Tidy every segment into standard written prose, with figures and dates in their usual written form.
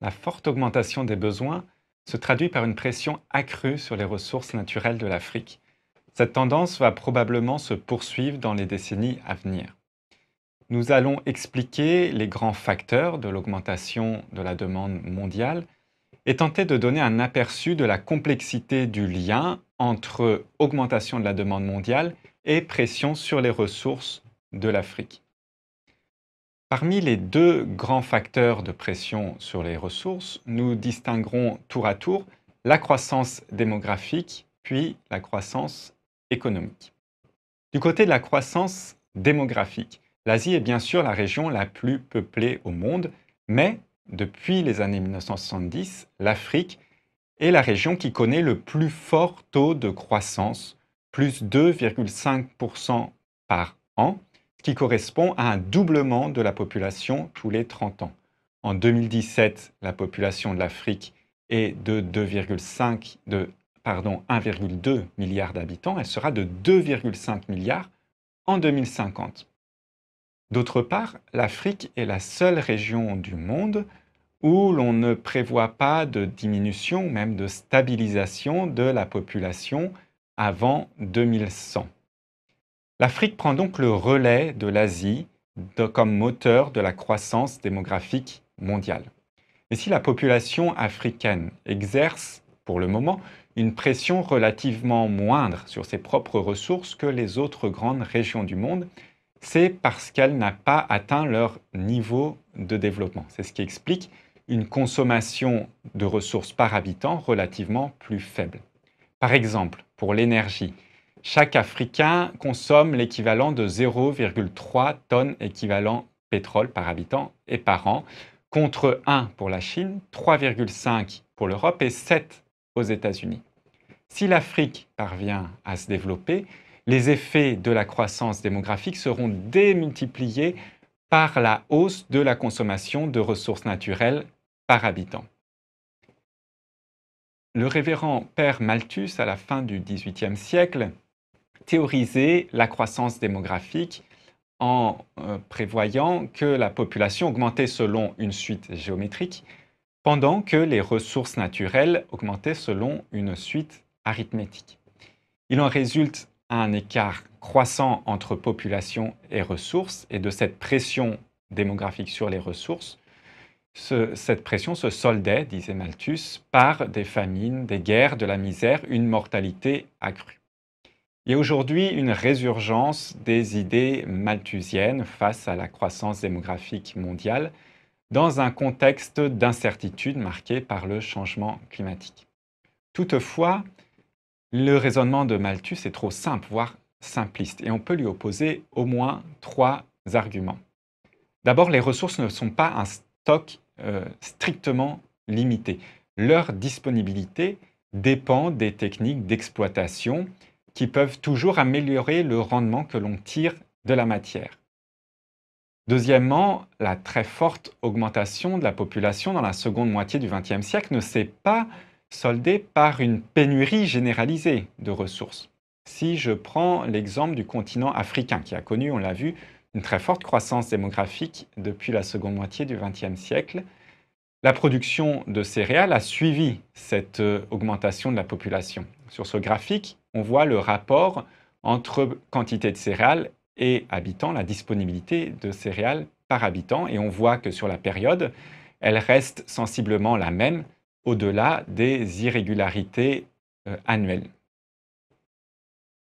La forte augmentation des besoins se traduit par une pression accrue sur les ressources naturelles de l'Afrique. Cette tendance va probablement se poursuivre dans les décennies à venir. Nous allons expliquer les grands facteurs de l'augmentation de la demande mondiale et tenter de donner un aperçu de la complexité du lien entre augmentation de la demande mondiale et pression sur les ressources de l'Afrique. Parmi les deux grands facteurs de pression sur les ressources, nous distinguerons tour à tour la croissance démographique puis la croissance économique. Du côté de la croissance démographique, l'Asie est bien sûr la région la plus peuplée au monde, mais depuis les années 1970, l'Afrique est la région qui connaît le plus fort taux de croissance, plus 2,5% par an, ce qui correspond à un doublement de la population tous les 30 ans. En 2017, la population de l'Afrique est de 1,2 milliard d'habitants, elle sera de 2,5 milliards en 2050. D'autre part, l'Afrique est la seule région du monde où l'on ne prévoit pas de diminution ou même de stabilisation de la population avant 2100. L'Afrique prend donc le relais de l'Asie comme moteur de la croissance démographique mondiale. Mais si la population africaine exerce, pour le moment, une pression relativement moindre sur ses propres ressources que les autres grandes régions du monde, c'est parce qu'elle n'a pas atteint leur niveau de développement. C'est ce qui explique une consommation de ressources par habitant relativement plus faible. Par exemple, pour l'énergie, chaque Africain consomme l'équivalent de 0,3 tonnes équivalent pétrole par habitant et par an, contre 1 pour la Chine, 3,5 pour l'Europe et 7 aux États-Unis. Si l'Afrique parvient à se développer, les effets de la croissance démographique seront démultipliés par la hausse de la consommation de ressources naturelles par habitant. Le révérend Père Malthus, à la fin du XVIIIe siècle, théorisait la croissance démographique en prévoyant que la population augmentait selon une suite géométrique, pendant que les ressources naturelles augmentaient selon une suite arithmétique. Il en résulte un écart croissant entre population et ressources, et de cette pression démographique sur les ressources, cette pression se soldait, disait Malthus, par des famines, des guerres, de la misère, une mortalité accrue. Il y a aujourd'hui une résurgence des idées malthusiennes face à la croissance démographique mondiale dans un contexte d'incertitude marqué par le changement climatique. Toutefois, le raisonnement de Malthus est trop simple, voire simpliste, et on peut lui opposer au moins 3 arguments. D'abord, les ressources ne sont pas un stock strictement limité. Leur disponibilité dépend des techniques d'exploitation qui peuvent toujours améliorer le rendement que l'on tire de la matière. Deuxièmement, la très forte augmentation de la population dans la seconde moitié du XXe siècle ne s'est pas soldée par une pénurie généralisée de ressources. Si je prends l'exemple du continent africain, qui a connu, on l'a vu, une très forte croissance démographique depuis la seconde moitié du XXe siècle, la production de céréales a suivi cette augmentation de la population. Sur ce graphique, on voit le rapport entre quantité de céréales et habitants, la disponibilité de céréales par habitant, et on voit que sur la période, elle reste sensiblement la même au-delà des irrégularités annuelles.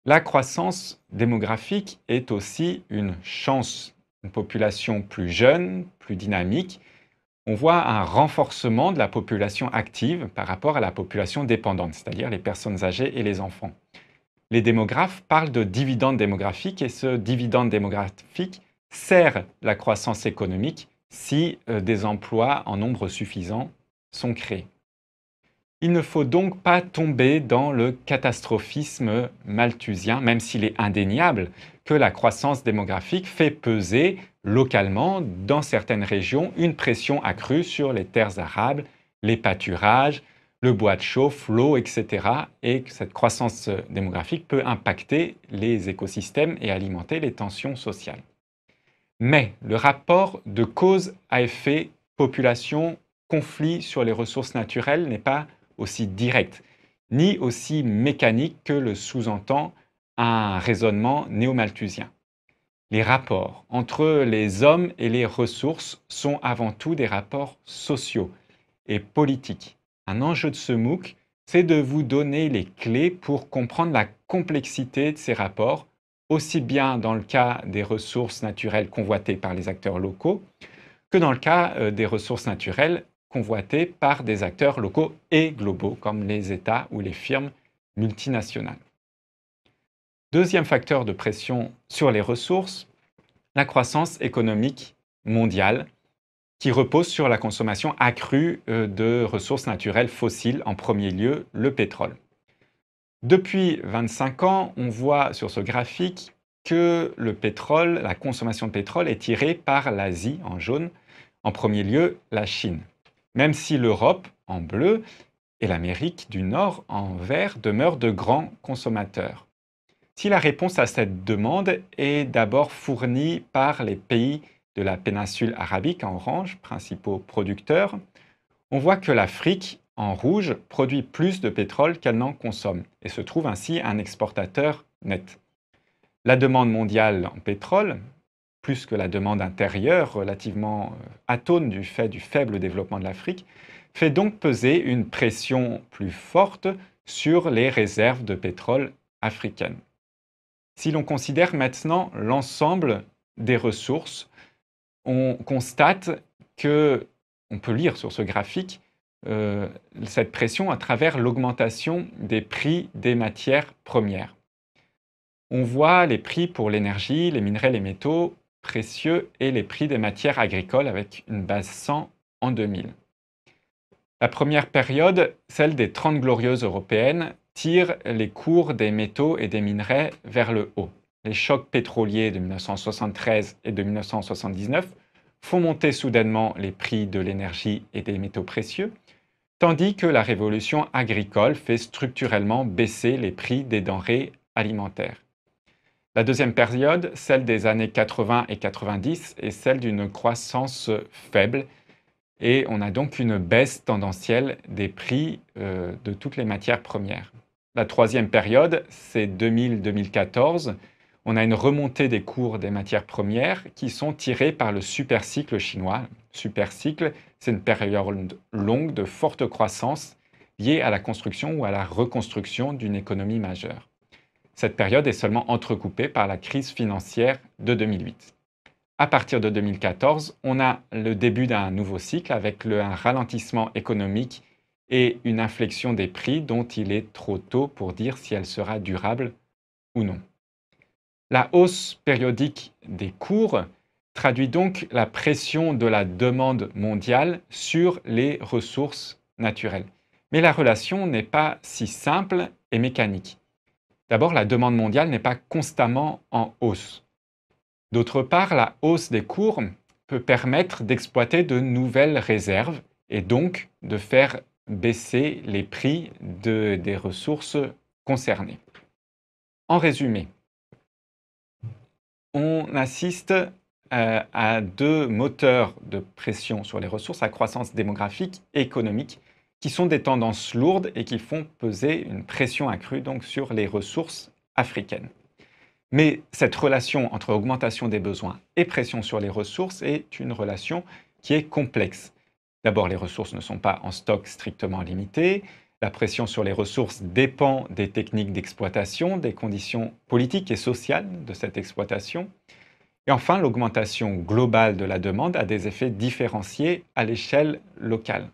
La croissance démographique est aussi une chance. Une population plus jeune, plus dynamique. On voit un renforcement de la population active par rapport à la population dépendante, c'est-à-dire les personnes âgées et les enfants. Les démographes parlent de dividende démographique et ce dividende démographique sert la croissance économique si des emplois en nombre suffisant sont créés. Il ne faut donc pas tomber dans le catastrophisme malthusien, même s'il est indéniable que la croissance démographique fait peser localement, dans certaines régions, une pression accrue sur les terres arables, les pâturages, le bois de chauffe, l'eau, etc. Et que cette croissance démographique peut impacter les écosystèmes et alimenter les tensions sociales. Mais le rapport de cause à effet population conflit sur les ressources naturelles n'est pas aussi direct, ni aussi mécanique que le sous-entend un raisonnement néo-malthusien. Les rapports entre les hommes et les ressources sont avant tout des rapports sociaux et politiques. Un enjeu de ce MOOC, c'est de vous donner les clés pour comprendre la complexité de ces rapports, aussi bien dans le cas des ressources naturelles convoitées par les acteurs locaux que dans le cas des ressources naturelles convoitées par des acteurs locaux et globaux, comme les États ou les firmes multinationales. Deuxième facteur de pression sur les ressources, la croissance économique mondiale qui repose sur la consommation accrue de ressources naturelles fossiles, en premier lieu le pétrole. Depuis 25 ans, on voit sur ce graphique que le pétrole, la consommation de pétrole est tirée par l'Asie en jaune, en premier lieu la Chine. Même si l'Europe en bleu et l'Amérique du Nord en vert demeurent de grands consommateurs. Si la réponse à cette demande est d'abord fournie par les pays de la péninsule arabique en orange, principaux producteurs, on voit que l'Afrique, en rouge, produit plus de pétrole qu'elle n'en consomme et se trouve ainsi un exportateur net. La demande mondiale en pétrole, plus que la demande intérieure relativement atone du fait du faible développement de l'Afrique, fait donc peser une pression plus forte sur les réserves de pétrole africaines. Si l'on considère maintenant l'ensemble des ressources, on constate que, on peut lire sur ce graphique, cette pression à travers l'augmentation des prix des matières premières. On voit les prix pour l'énergie, les minerais, les métaux précieux et les prix des matières agricoles avec une base 100 en 2000. La première période, celle des 30 glorieuses européennes, tire les cours des métaux et des minerais vers le haut. Les chocs pétroliers de 1973 et de 1979 font monter soudainement les prix de l'énergie et des métaux précieux, tandis que la révolution agricole fait structurellement baisser les prix des denrées alimentaires. La deuxième période, celle des années 80 et 90, est celle d'une croissance faible et on a donc une baisse tendancielle des prix de toutes les matières premières. La troisième période, c'est 2000-2014. On a une remontée des cours des matières premières qui sont tirées par le supercycle chinois. Supercycle, c'est une période longue de forte croissance liée à la construction ou à la reconstruction d'une économie majeure. Cette période est seulement entrecoupée par la crise financière de 2008. À partir de 2014, on a le début d'un nouveau cycle avec un ralentissement économique et une inflexion des prix dont il est trop tôt pour dire si elle sera durable ou non. La hausse périodique des cours traduit donc la pression de la demande mondiale sur les ressources naturelles. Mais la relation n'est pas si simple et mécanique. D'abord, la demande mondiale n'est pas constamment en hausse. D'autre part, la hausse des cours peut permettre d'exploiter de nouvelles réserves et donc de faire baisser les prix des ressources concernées. En résumé, on assiste à deux moteurs de pression sur les ressources, la croissance démographique et économique, qui sont des tendances lourdes et qui font peser une pression accrue donc, sur les ressources africaines. Mais cette relation entre augmentation des besoins et pression sur les ressources est une relation qui est complexe. D'abord, les ressources ne sont pas en stock strictement limité. La pression sur les ressources dépend des techniques d'exploitation, des conditions politiques et sociales de cette exploitation. Et enfin, l'augmentation globale de la demande a des effets différenciés à l'échelle locale.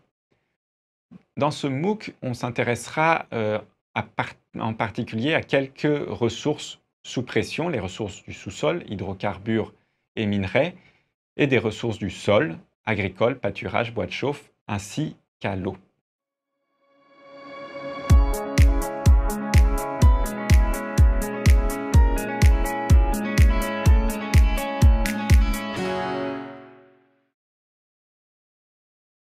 Dans ce MOOC, on s'intéressera en particulier à quelques ressources sous pression, les ressources du sous-sol, hydrocarbures et minerais, et des ressources du sol, agricoles, pâturage, bois de chauffe, ainsi qu'à l'eau.